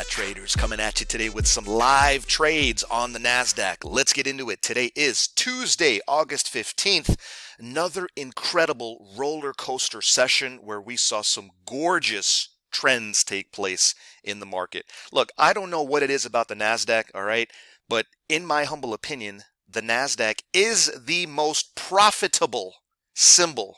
Traders coming at you today with some live trades on the NASDAQ. Let's get into it. Today is Tuesday, August 15th. Another incredible roller coaster session where we saw some gorgeous trends take place in the market. Look, I don't know what it is about the NASDAQ, all right, but in my humble opinion, the NASDAQ is the most profitable symbol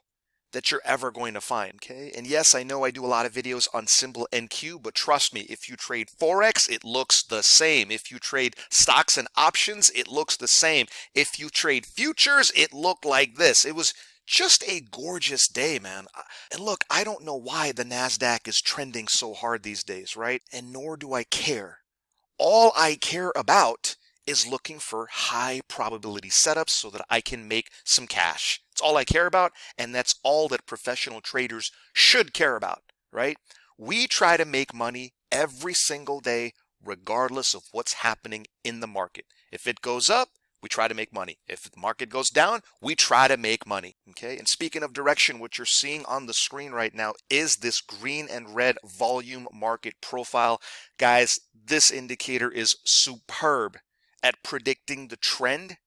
that you're ever going to find, okay? And yes, I know I do a lot of videos on symbol NQ, but trust me, if you trade Forex, it looks the same. If you trade stocks and options, it looks the same. If you trade futures, it looked like this. It was just a gorgeous day, man. And look, I don't know why the NASDAQ is trending so hard these days, right? And nor do I care. All I care about is looking for high probability setups so that I can make some cash. It's all I care about, and that's all that professional traders should care about, right? We try to make money every single day, regardless of what's happening in the market. If it goes up, we try to make money. If the market goes down, we try to make money, okay? And speaking of direction, what you're seeing on the screen right now is this green and red volume market profile. Guys, this indicator is superb at predicting the trend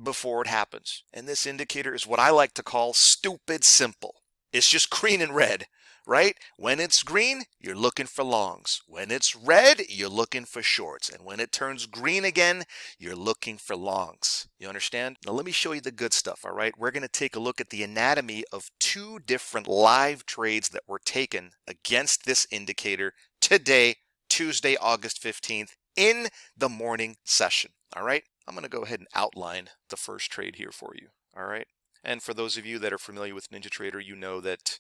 before it happens. And this indicator is what I like to call stupid simple. It's just green and red, right? When it's green, you're looking for longs. When it's red, you're looking for shorts. And when it turns green again, you're looking for longs. You understand? Now let me show you the good stuff, all right? We're going to take a look at the anatomy of two different live trades that were taken against this indicator today, Tuesday, August 15th, in the morning session. All right, I'm going to go ahead and outline the first trade here for you. All right, and for those of you that are familiar with NinjaTrader, you know that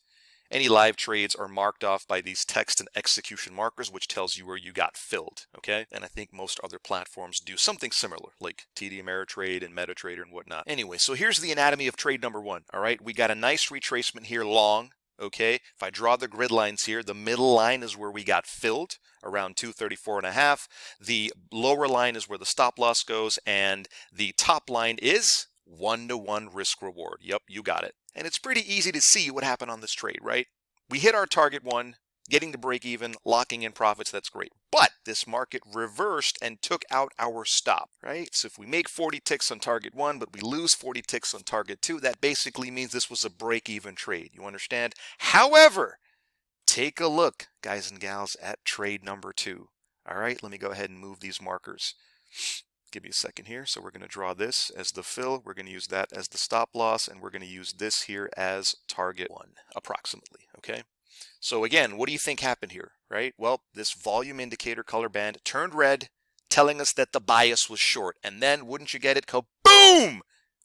any live trades are marked off by these text and execution markers, which tells you where you got filled. Okay, and I think most other platforms do something similar, like TD Ameritrade and MetaTrader and whatnot. Anyway, so here's the anatomy of trade number one. All right, we got a nice retracement here long. Okay, if I draw the grid lines here, the middle line is where we got filled around 234.5. The lower line is where the stop loss goes, and the top line is 1-to-1 risk reward. Yep, you got it. And it's pretty easy to see what happened on this trade, right? We hit our target one, getting to break even, locking in profits, that's great. But this market reversed and took out our stop, right? So if we make 40 ticks on target one, but we lose 40 ticks on target two, that basically means this was a break-even trade. You understand? However, take a look, guys and gals, at trade number two. All right, let me go ahead and move these markers. Give me a second here. So we're going to draw this as the fill. We're going to use that as the stop loss, and we're going to use this here as target one, approximately, okay? So again, what do you think happened here, right? Well, this volume indicator color band turned red, telling us that the bias was short. And then, wouldn't you get it, kaboom!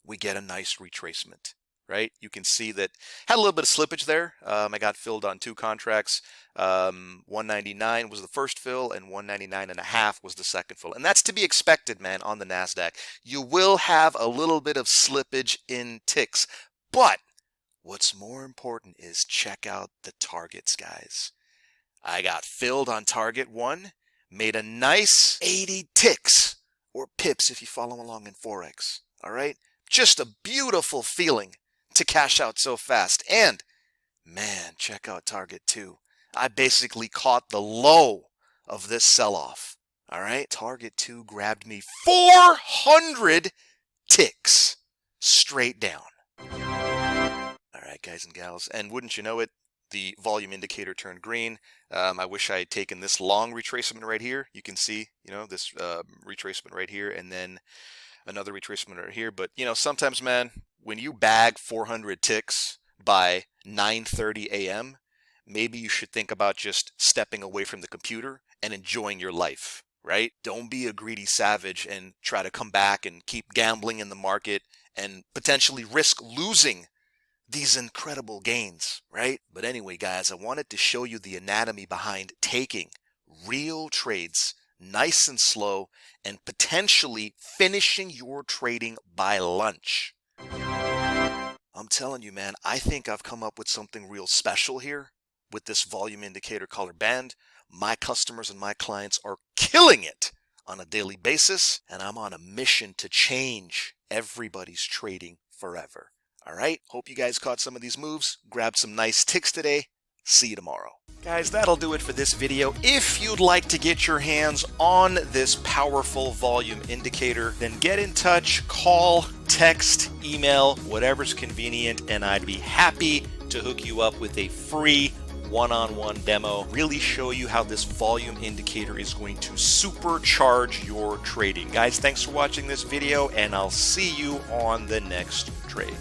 We get a nice retracement, right? You can see that had a little bit of slippage there. I got filled on two contracts. 199 was the first fill, and 199.5 was the second fill. And that's to be expected, man, on the NASDAQ. You will have a little bit of slippage in ticks, but what's more important is check out the targets, guys. I got filled on target one, made a nice 80 ticks, or pips if you follow along in Forex. All right? Just a beautiful feeling to cash out so fast. And, man, check out target two. I basically caught the low of this sell-off. All right? Target two grabbed me 400 ticks straight down. All right, guys and gals, and wouldn't you know it, the volume indicator turned green. I wish I had taken this long retracement right here. You can see, you know, this retracement right here, and then another retracement right here. But, you know, sometimes, man, when you bag 400 ticks by 9:30 a.m., maybe you should think about just stepping away from the computer and enjoying your life, right? Don't be a greedy savage and try to come back and keep gambling in the market and potentially risk losing these incredible gains, right? But anyway, guys, I wanted to show you the anatomy behind taking real trades nice and slow and potentially finishing your trading by lunch. I'm telling you, man, I think I've come up with something real special here with this volume indicator color band. My customers and my clients are killing it on a daily basis, and I'm on a mission to change everybody's trading forever. All right, hope you guys caught some of these moves, grabbed some nice ticks today. See you tomorrow. Guys, that'll do it for this video. If you'd like to get your hands on this powerful volume indicator, then get in touch, call, text, email, whatever's convenient, and I'd be happy to hook you up with a free one-on-one demo, really show you how this volume indicator is going to supercharge your trading. Guys, thanks for watching this video, and I'll see you on the next trade.